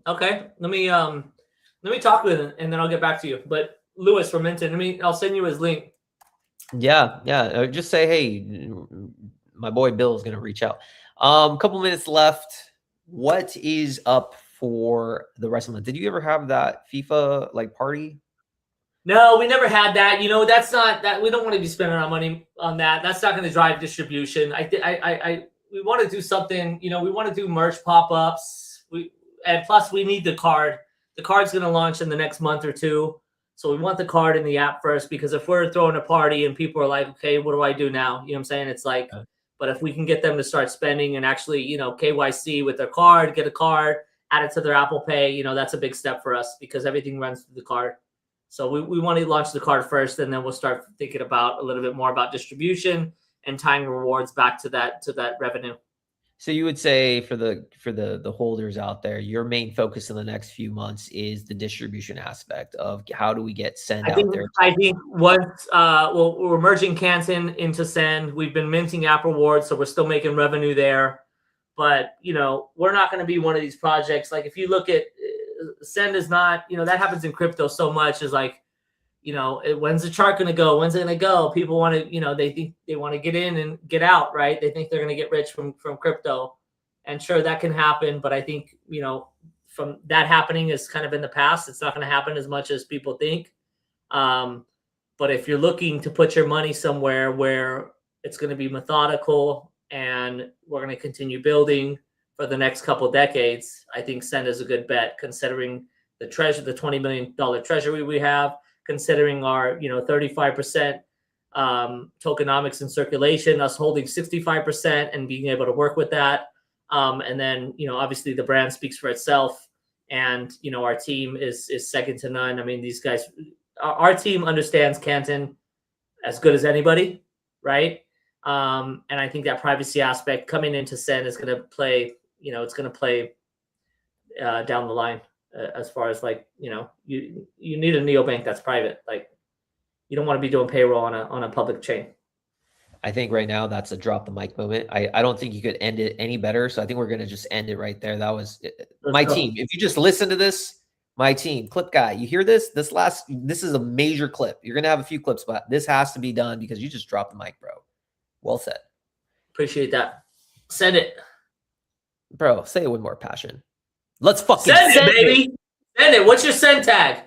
Okay, let me talk with him, and then I'll get back to you. But Lewis from Minton, I'll send you his link. Yeah. Just say, hey, my boy Bill is going to reach out. A couple minutes left. What is up for the rest of the month? Did you ever have that FIFA like party? No, we never had that. That's not that. We don't want to be spending our money on that. That's not going to drive distribution. We want to do something. We want to do merch pop-ups. And plus we need the card. The card's going to launch in the next month or two. So we want the card in the app first, because if we're throwing a party and people are like, okay, what do I do now? You know what I'm saying? It's like, but if we can get them to start spending and actually, KYC with their card, get a card, add it to their Apple Pay, that's a big step for us because everything runs through the card. So we want to launch the card first, and then we'll start thinking about a little bit more about distribution and tying rewards back to that revenue. So you would say for the holders out there, your main focus in the next few months is the distribution aspect of how do we get Send out there? I think once we're merging Canton into Send. We've been minting app rewards, so we're still making revenue there. But we're not going to be one of these projects. Like if you look at Send is not, that happens in crypto so much, is like, when's the chart going to go? When's it going to go? People want to, they think they want to get in and get out, right? They think they're going to get rich from crypto. And sure, that can happen. But I think, from that happening is kind of in the past. It's not going to happen as much as people think. But if you're looking to put your money somewhere where it's going to be methodical and we're going to continue building for the next couple of decades, I think Send is a good bet, considering the $20 million treasury we have, considering our 35% tokenomics in circulation, us holding 65% and being able to work with that. And then, obviously the brand speaks for itself, and, our team is second to none. I mean, these guys, our team understands Canton as good as anybody, right? And I think that privacy aspect coming into Send is going to play, it's going to play down the line. As far as like, you need a neobank that's private. Like, you don't want to be doing payroll on a public chain. I think right now that's a drop the mic moment. I don't think you could end it any better. So I think we're going to just end it right there. That was my team. If you just listen to this, my team, clip guy, you hear this? This is a major clip. You're going to have a few clips, but this has to be done because you just dropped the mic, bro. Well said. Appreciate that. Send it. Bro, say it with more passion. Let's fucking send it, baby. Send it. What's your send tag?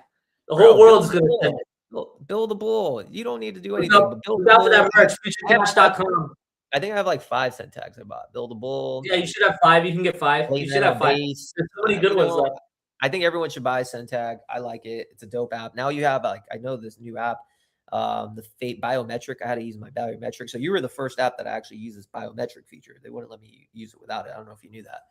The whole world's going to send it. Build a bull. You don't need to do anything. But build that merch. FutureCash.com. I think I have like 5 send tags I bought. Build a bull. Yeah, you should have 5. You can get 5. You should have 5. There's so many good ones left. I think everyone should buy Send Tag. I like it. It's a dope app. Now you have I know this new app, the Fate Biometric. I had to use my biometric. So you were the first app that actually uses biometric feature. They wouldn't let me use it without it. I don't know if you knew that,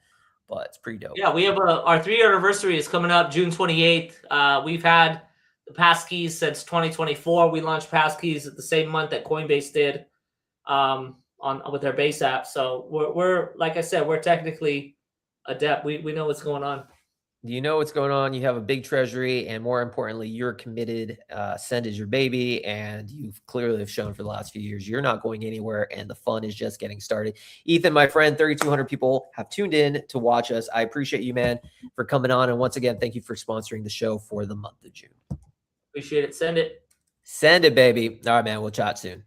but it's pretty dope. Yeah, we have our 3-year anniversary is coming up June 28th. We've had the passkeys since 2024. We launched passkeys at the same month that Coinbase did with their base app. So we're like I said, we're technically adept. We know what's going on. You know what's going on. You have a big treasury, and more importantly, you're committed. Send is your baby, and you've clearly have shown for the last few years you're not going anywhere, and the fun is just getting started. Ethen, my friend, 3,200 people have tuned in to watch us. I appreciate you, man, for coming on, and once again, thank you for sponsoring the show for the month of June. Appreciate it. Send it. Send it, baby. All right, man. We'll chat soon.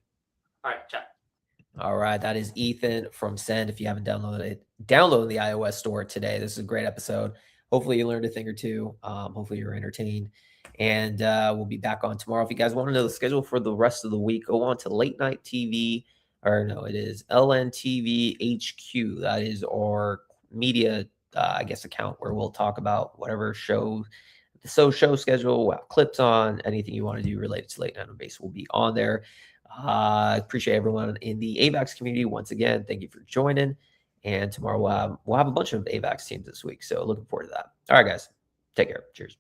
All right, chat. All right, that is Ethen from Send. If you haven't downloaded it, download the iOS store today. This is a great episode. Hopefully you learned a thing or two. Hopefully you're entertained. And we'll be back on tomorrow. If you guys want to know the schedule for the rest of the week, go on to Late Night TV. Or no, it is LNTV HQ. That is our media, I guess, account where we'll talk about whatever show, the show schedule, what clips on, anything you want to do related to Late Night on Base will be on there. Appreciate everyone in the AVAX community. Once again, thank you for joining. And tomorrow we'll have a bunch of AVAX teams this week. So looking forward to that. All right, guys. Take care. Cheers.